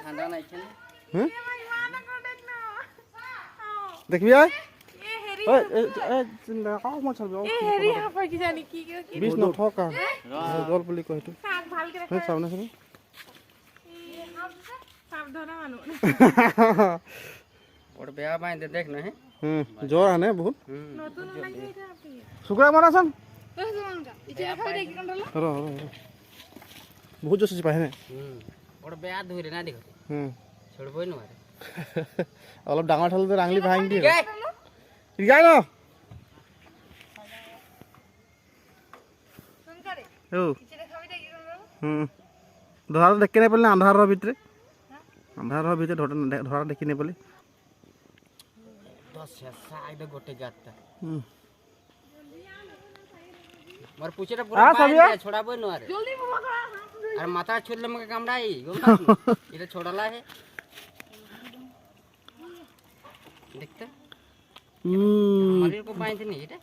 ঠান্ডা নাই খেলে হ্যাঁ দেখবি আয় বিষ নথকা জল বুলি কয় সেইটো চাউনে চাবি ওটা বেয়া বাইন্দে দেখ না জ্বৰ আনে বহুত শুকুৰা মৰাচোন বহুত জোৰ পাই নে ওটা বেয়া ধৰে না দেখো ছড়বই না অলপ ডাঙৰ থালতে ৰাংলি ভাঙি দিয়ে গাই ন ধৰা দেখি নাই পেলে আন্ধাৰৰ ভিতরে ধরা দেখি নাই পেলে গোটে গাতটা মোর পুছেটা পুরো ছড়াবই না জলদি আর মাথা ছুড়লে আমাকে কামড়াই এটা ছড়ালা হে দেখতে আমাদের কো পাইতে নি এটা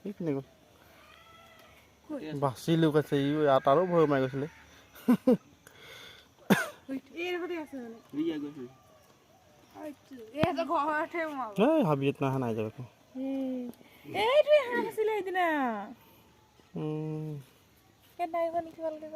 ঠিক নে গো বাসি লোক আছে ই আটারও ভয় মাই গছিলে এর হতে আছে মানে বিয়া গো এ তো ঘরতে মা এই হাবিত না নাই যাবে এই তুই হাসিলে দিনা হুম কে নাই কোন কি বলতে